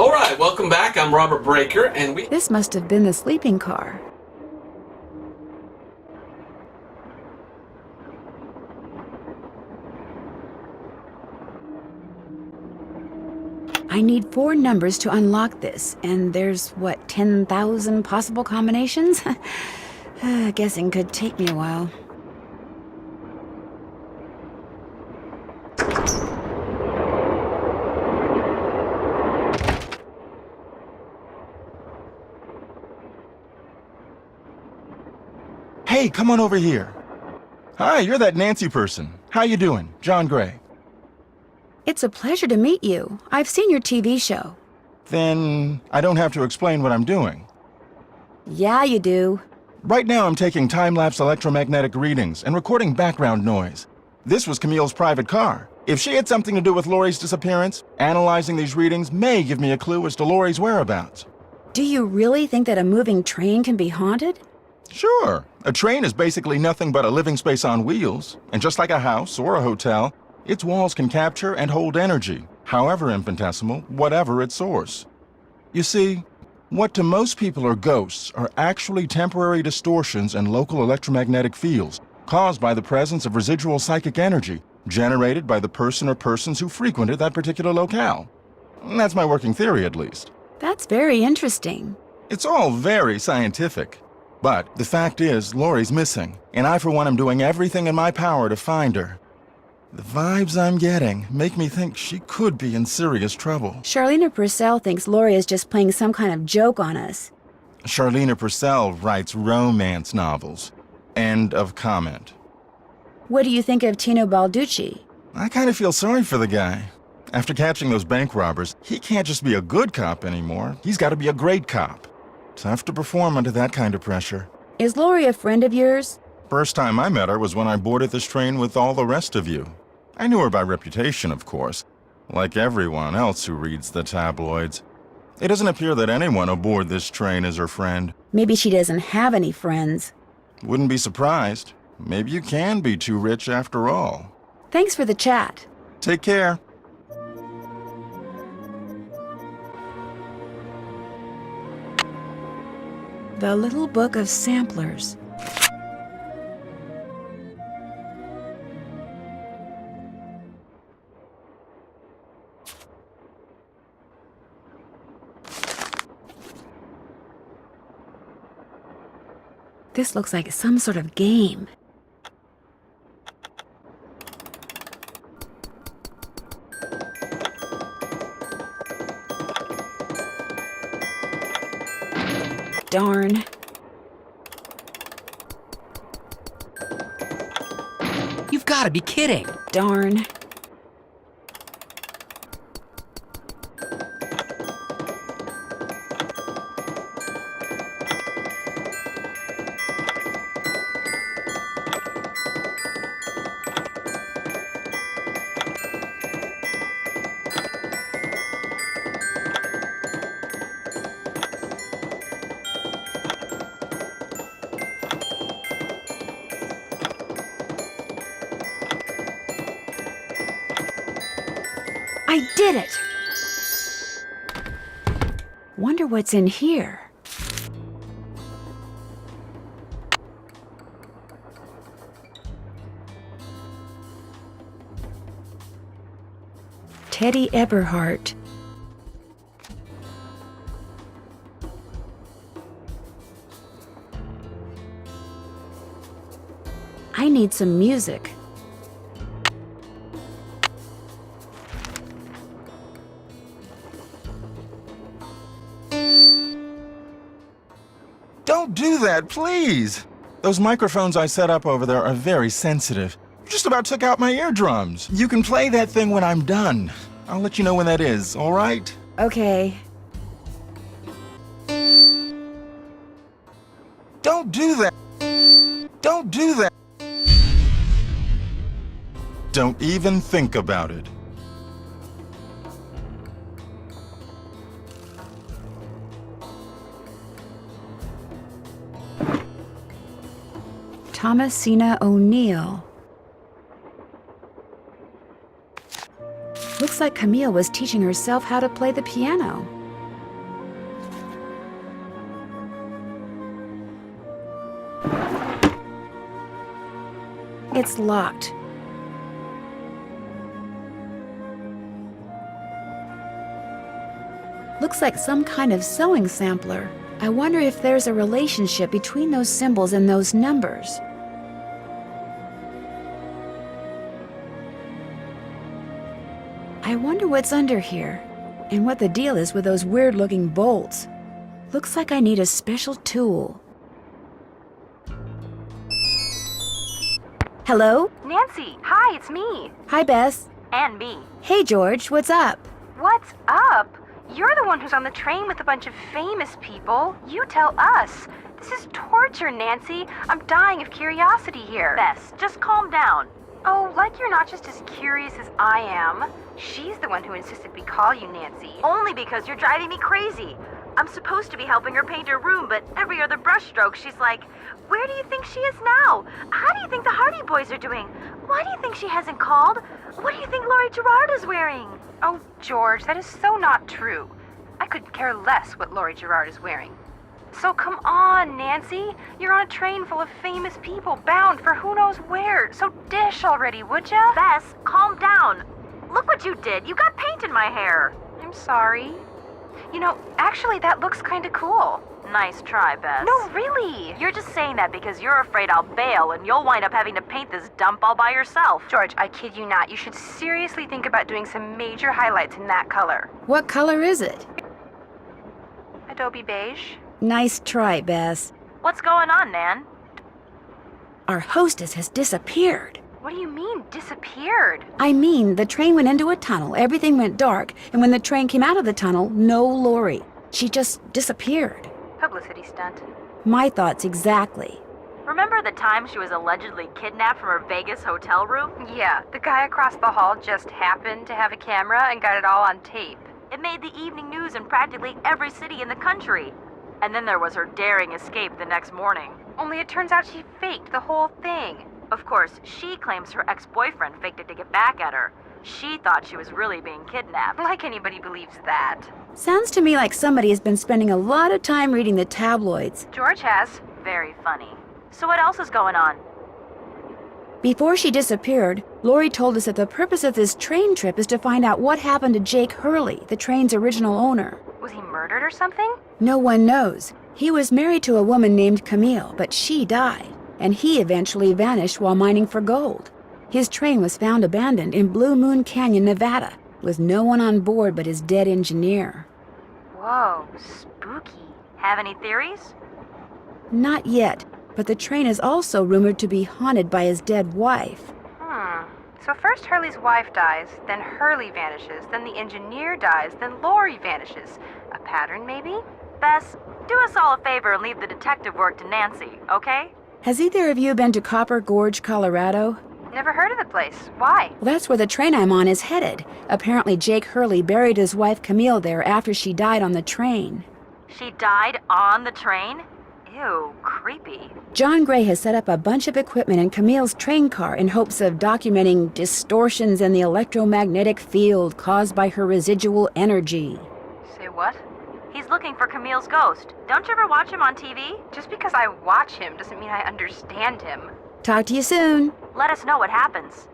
All right, welcome back. I'm Robert Breaker, and we... This must have been the sleeping car. I need 4 numbers to unlock this, and there's, what, 10,000 possible combinations? Guessing could take me a while. Hey, come on over here. Hi, you're that Nancy person. How you doing? John Gray. It's a pleasure to meet you. I've seen your TV show. Then I don't have to explain what I'm doing. Yeah, you do. Right now I'm taking time-lapse electromagnetic readings and recording background noise. This was Camille's private car. If she had something to do with Lori's disappearance, analyzing these readings may give me a clue as to Lori's whereabouts. Do you really think that a moving train can be haunted? Sure. A train is basically nothing but a living space on wheels, and just like a house or a hotel, its walls can capture and hold energy, however infinitesimal, whatever its source. You see, what to most people are ghosts are actually temporary distortions in local electromagnetic fields caused by the presence of residual psychic energy generated by the person or persons who frequented that particular locale. That's my working theory, at least. That's very interesting. It's all very scientific. But the fact is, Lori's missing, and I for one am doing everything in my power to find her. The vibes I'm getting make me think she could be in serious trouble. Charlene Purcell thinks Lori is just playing some kind of joke on us. Charlene Purcell writes romance novels. End of comment. What do you think of Tino Balducci? I kind of feel sorry for the guy. After catching those bank robbers, he can't just be a good cop anymore. He's got to be a great cop. Tough to perform under that kind of pressure. Is Lori a friend of yours? First time I met her was when I boarded this train with all the rest of you. I knew her by reputation, of course, like everyone else who reads the tabloids. It doesn't appear that anyone aboard this train is her friend. Maybe she doesn't have any friends. Wouldn't be surprised. Maybe you can be too rich after all. Thanks for the chat. Take care. The Little Book of Samplers. This looks like some sort of game. Darn. You've got to be kidding. Darn. I did it! Wonder what's in here. Teddy Eberhardt. I need some music. Don't do that, please! Those microphones I set up over there are very sensitive. Just about took out my eardrums. You can play that thing when I'm done. I'll let you know when that is, all right? Okay. Don't do that! Don't do that! Don't even think about it. Thomasina O'Neill. Looks like Camille was teaching herself how to play the piano. It's locked. Looks like some kind of sewing sampler. I wonder if there's a relationship between those symbols and those numbers. I wonder what's under here, and what the deal is with those weird-looking bolts. Looks like I need a special tool. Hello? Nancy, hi, it's me. Hi, Bess. And me. Hey, George, what's up? What's up? You're the one who's on the train with a bunch of famous people. You tell us. This is torture, Nancy. I'm dying of curiosity here. Bess, just calm down. Oh, like you're not just as curious as I am. She's the one who insisted we call you Nancy. Only because you're driving me crazy. I'm supposed to be helping her paint her room, but every other brushstroke she's like, where do you think she is now? How do you think the Hardy Boys are doing? Why do you think she hasn't called? What do you think Laurie Gerard is wearing? Oh, George, that is so not true. I could care less what Laurie Gerard is wearing. So come on, Nancy. You're on a train full of famous people bound for who knows where. So dish already, would ya? Bess, calm down. Look what you did. You got paint in my hair. I'm sorry. You know, actually that looks kinda cool. Nice try, Bess. No, really. You're just saying that because you're afraid I'll bail and you'll wind up having to paint this dump all by yourself. George, I kid you not. You should seriously think about doing some major highlights in that color. What color is it? Adobe beige. Nice try, Bess. What's going on, Nan? Our hostess has disappeared. What do you mean, disappeared? I mean, the train went into a tunnel, everything went dark, and when the train came out of the tunnel, no Laurie. She just disappeared. Publicity stunt. My thoughts exactly. Remember the time she was allegedly kidnapped from her Vegas hotel room? Yeah, the guy across the hall just happened to have a camera and got it all on tape. It made the evening news in practically every city in the country. And then there was her daring escape the next morning. Only it turns out she faked the whole thing. Of course, she claims her ex-boyfriend faked it to get back at her. She thought she was really being kidnapped. Like anybody believes that. Sounds to me like somebody has been spending a lot of time reading the tabloids. George has. Very funny. So what else is going on? Before she disappeared, Laurie told us that the purpose of this train trip is to find out what happened to Jake Hurley, the train's original owner. Was he murdered or something? No one knows. He was married to a woman named Camille, but she died, and he eventually vanished while mining for gold. His train was found abandoned in Blue Moon Canyon, Nevada, with no one on board but his dead engineer. Whoa, spooky. Have any theories? Not yet, but the train is also rumored to be haunted by his dead wife. So first Hurley's wife dies, then Hurley vanishes, then the engineer dies, then Laurie vanishes. A pattern, maybe? Bess, do us all a favor and leave the detective work to Nancy, okay? Has either of you been to Copper Gorge, Colorado? Never heard of the place. Why? Well, that's where the train I'm on is headed. Apparently Jake Hurley buried his wife Camille there after she died on the train. She died on the train? Ew, creepy. John Gray has set up a bunch of equipment in Camille's train car in hopes of documenting distortions in the electromagnetic field caused by her residual energy. Say what? He's looking for Camille's ghost. Don't you ever watch him on TV? Just because I watch him doesn't mean I understand him. Talk to you soon. Let us know what happens.